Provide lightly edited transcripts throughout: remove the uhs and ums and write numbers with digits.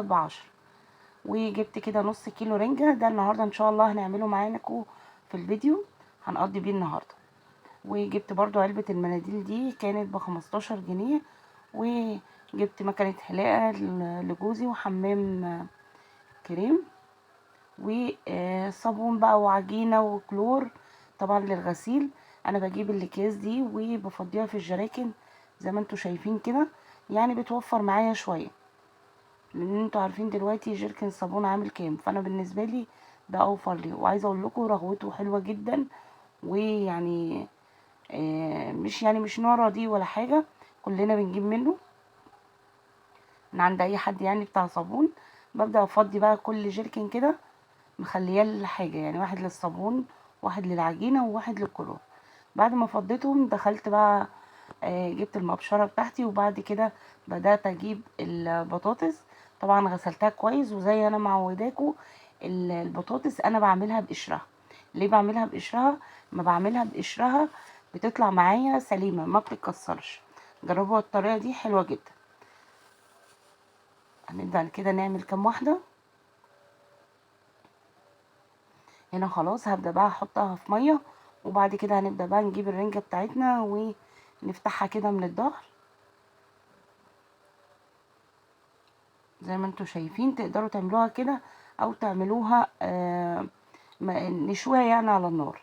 ب10. وجبت كده نص كيلو رنجة، ده النهاردة ان شاء الله هنعمله معاكم في الفيديو، هنقضي بيه النهاردة. وجبت برضو علبة المناديل دي كانت ب15 جنيه. وجبت مكنة حلاقة لجوزي وحمام كريم وصابون بقى وعجينة وكلور طبعا للغسيل. انا بجيب الاكياس دي وبفضيها في الجراكن زي ما انتوا شايفين كده، يعني بتوفر معايا شوية، لان انتوا عارفين دلوقتي جيركن صابون عامل كام، فانا بالنسبة لي ده اوفر لي. وعايزة اقول لكم رغوته حلوة جدا، ويعني مش نوع رديء ولا حاجة، كلنا بنجيب منه من عند اي حد يعني بتاع صابون. ببدأ افضي بقى كل جيركن كده، مخليه الحاجة يعني واحد للصابون، واحد للعجينة، وواحد للكلور. بعد ما فضيتهم دخلت بقى جبت المبشرة بتاعتي، وبعد كده بدأت اجيب البطاطس. طبعا غسلتها كويس، وزي انا معوداكم البطاطس انا بعملها بقشرها. ليه بعملها بقشرها؟ ما بعملها بقشرها بتطلع معايا سليمة ما بتتكسرش. جربوا الطريقة دي حلوة جدا. هنبدأ كده نعمل كام واحدة. هنا خلاص هبدأ بقى احطها في مية، وبعد كده هنبدأ بقى نجيب الرنجة بتاعتنا ونفتحها كده من الظهر زي ما انتوا شايفين. تقدروا تعملوها كده او تعملوها نشويها يعني على النار،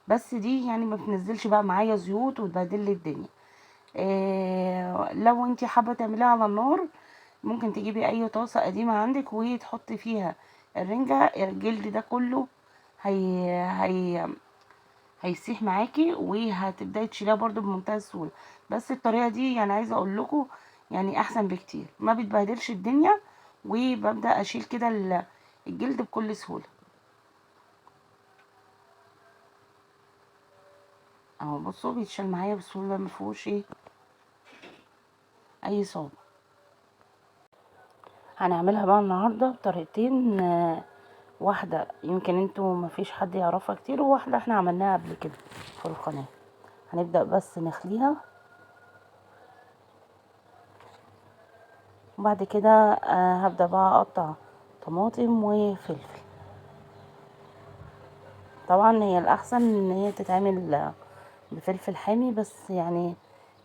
بس دي يعني ما بتنزلش بقى معايا زيوت وتبهدل لي الدنيا. لو انتي حابة تعمليها على النار، ممكن تجيبي اي طاسة قديمة عندك وتحطي فيها الرنجة، الجلد ده كله هي هي هيسيح معاكي، وهتبداي تشيليها برضو بمنتهى السهوله. بس الطريقه دي يعني عايزه اقول لكم يعني احسن بكتير، ما بتبهدلش الدنيا، وببدا اشيل كده الجلد بكل سهوله. اهو بصوا بيتشال معايا بسهوله، ما فيهوش اي صعوبه. هنعملها بقى النهارده بطريقتين، واحده يمكن انتوا ما فيش حد يعرفها كتير، وواحده احنا عملناها قبل كده في القناه. هنبدا بس نخليها، وبعد كده هبدا بقى اقطع طماطم وفلفل. طبعا هي الاحسن ان هي تتعمل بفلفل حامي، بس يعني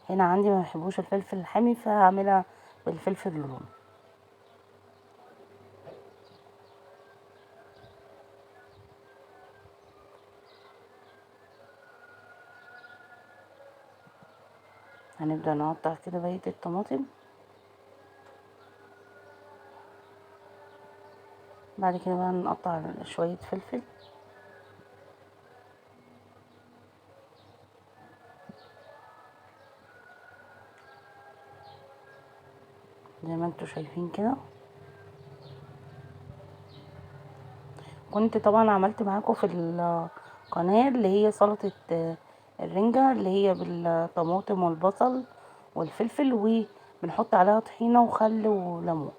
هنا عندي ما بيحبوش الفلفل الحامي، فهعملها بالفلفل الرومي. هنبدأ نقطع كده بقية الطماطم، بعد كده بقى نقطع شوية فلفل زي ما انتوا شايفين كده. كنت طبعا عملت معاكم في القناة اللي هي سلطة الرنجة، اللي هي بالطماطم والبصل والفلفل، وبنحط عليها طحينة وخل وليمون.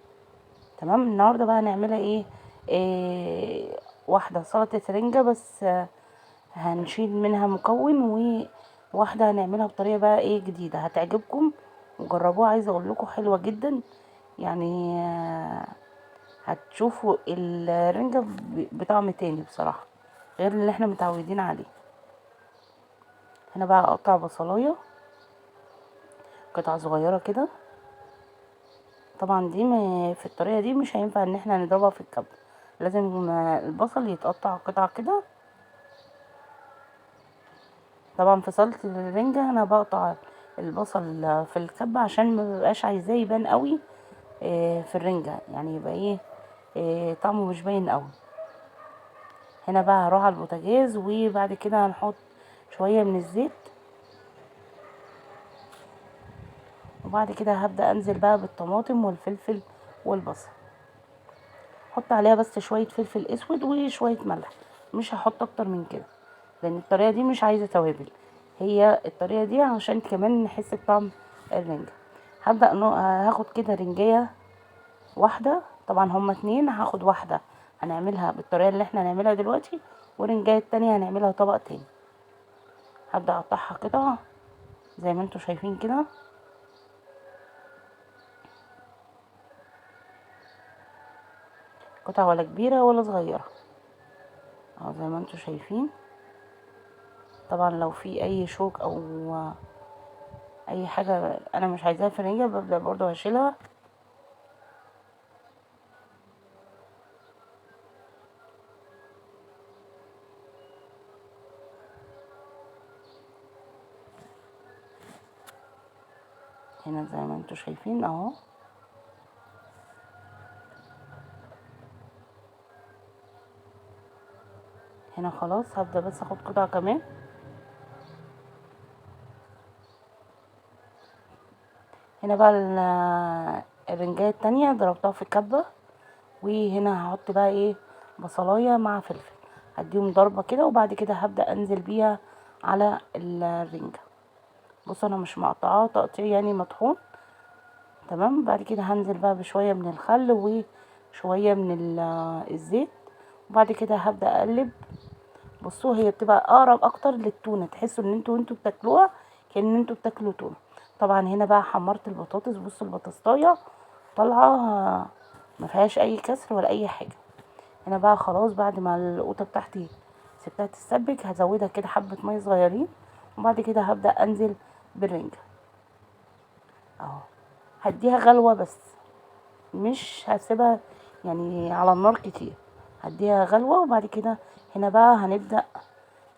تمام. النهارده بقى هنعملها واحده سلطه رنجه بس، هنشيل منها مكون، وواحده هنعملها بطريقه بقى جديده هتعجبكم وجربوها. عايزه اقول لكم حلوه جدا يعني، هتشوفوا الرنجه بطعم تاني بصراحه غير اللي احنا متعودين عليه. هنا بقى اقطع بصلايه قطع صغيره كده. طبعا دي في الطريقه دي مش هينفع ان احنا نضربها في الكبه، لازم البصل يتقطع قطع كده. طبعا في سلطة الرنجة انا بقطع البصل في الكبة عشان ما ببقاش عايزاه يبان قوي في الرنجة، يعني يبقى طعمه مش باين قوي. هنا بقى هروح على البوتاجاز، وبعد كده هنحط شوية من الزيت، وبعد كده هبدأ انزل بقى بالطماطم والفلفل والبصل. احط عليها بس شوية فلفل اسود وشوية ملح، مش هحط اكتر من كده، لان الطريقة دي مش عايزة توابل. هي الطريقة دي عشان كمان نحس بطعم الرنجة. هبدأ هاخد كده رنجية واحدة، طبعا هما اتنين، هاخد واحدة هنعملها بالطريقة اللي احنا هنعملها دلوقتي، والرنجاية التانية هنعملها طبق تاني. هبدأ اقطعها قطع زي ما انتوا شايفين كده. قطع ولا كبيرة ولا صغيرة اهو زي ما انتوا شايفين. طبعا لو في اي شوك او اي حاجة انا مش عايزاها في الرنجة ببدأ برضو هشيلها. هنا زي ما انتوا شايفين اهو. هنا خلاص هبدأ بس اخد قطعة كمان. هنا بقى الرنجاية التانية ضربتها في الكبة، وهنا هحط بقى ايه بصلاية مع فلفل، هديهم ضربة كده وبعد كده هبدأ انزل بيها على الرنجة. بصوا انا مش مقطعاه تقطيع يعني مطحون، تمام. بعد كده هنزل بقى بشوية من الخل وشوية من الزيت، وبعد كده هبدأ اقلب. بصوا هي بتبقى اقرب اكتر للتونة، تحسوا ان انتوا بتاكلوها كأن انتوا بتاكلوا تونة. طبعا هنا بقى حمرت البطاطس، بصوا البطاطساية طالعة ما فيهاش اي كسر ولا اي حاجة. هنا بقى خلاص بعد ما القوطة بتاعتي سبتها تتسبك هزودها كده حبة مية صغيرين، وبعد كده هبدأ انزل بالرنجة اهو. هديها غلوة بس، مش هسيبها يعني على النار كتير، هديها غلوة وبعد كده هنا بقى هنبدأ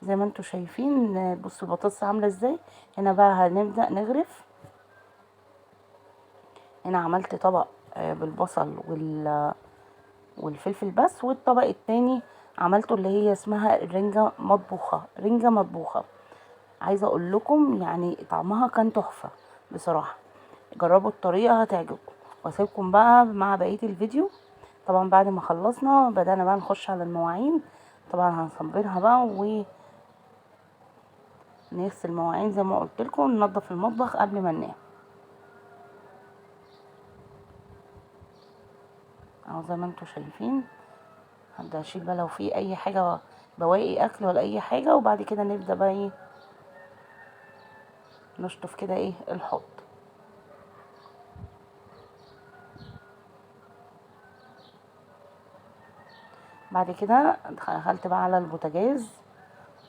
زي ما انتوا شايفين. بصوا البطاطس عاملة ازاي. هنا بقى هنبدأ نغرف. هنا عملت طبق بالبصل والفلفل بس، والطبق التاني عملته اللي هي اسمها الرنجة مطبوخة، رنجة مطبوخة. عايزة اقول لكم يعني طعمها كان تحفة بصراحة. جربوا الطريقة هتعجبكم، واسيبكم بقى مع بقية الفيديو. طبعا بعد ما خلصنا بدأنا بقى نخش على المواعين. طبعا هنصبرها بقى ونغسل المواعين زي ما قلت لكم، ننضف المطبخ قبل ما ننام اهو زي ما انتوا شايفين. هبدأ اشيل بقى لو في اي حاجة بواقي اكل ولا اي حاجة، وبعد كده نبدأ بقى ايه نشطف كده ايه الحوض. بعد كده دخلت بقى على البوتاجاز.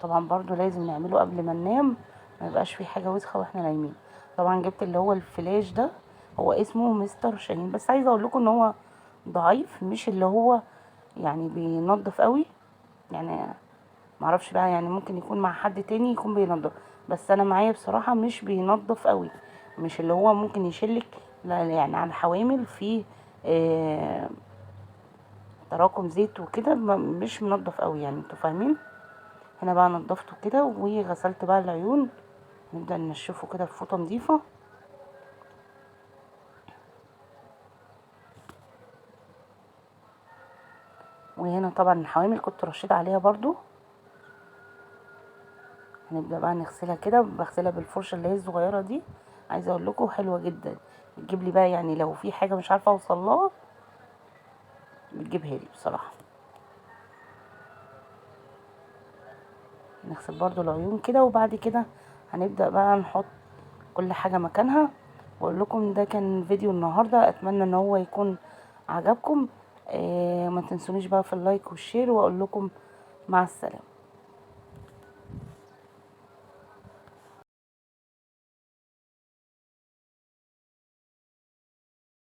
طبعا برضو لازم نعمله قبل ما ننام، ما يبقاش في حاجة وسخة واحنا نايمين. طبعا جبت اللي هو الفلاش ده، هو اسمه مستر شاهين، بس عايزه اقول لكم ان هو ضعيف، مش اللي هو يعني بينظف قوي يعني. معرفش بقى يعني ممكن يكون مع حد تاني يكون بينظف، بس انا معايا بصراحة مش بينظف قوي، مش اللي هو ممكن يشيلك لا يعني على الحوامل في آه تراكم زيت وكده، مش منظف قوي يعني، انتوا فاهمين. هنا بقى نضفته كده وغسلت بقى العيون. نبدأ ننشفه كده بفوطة نظيفة. وهنا طبعا الحوامل كنت رشيت عليها برضو. هنبدأ بقى نغسلها كده، بغسلها بالفرشة اللي هي الصغيرة دي. عايزة اقول لكم حلوة جدا، بتجيب لي بقى يعني لو في حاجة مش عارفة اوصل لها بتجيبها لي بصراحة. نغسل برضو العيون كده، وبعد كده هنبدأ بقى نحط كل حاجة مكانها. واقول لكم ده كان فيديو النهاردة، اتمنى ان هو يكون عجبكم. ما تنسونيش بقى في اللايك والشير، واقول لكم مع السلامة.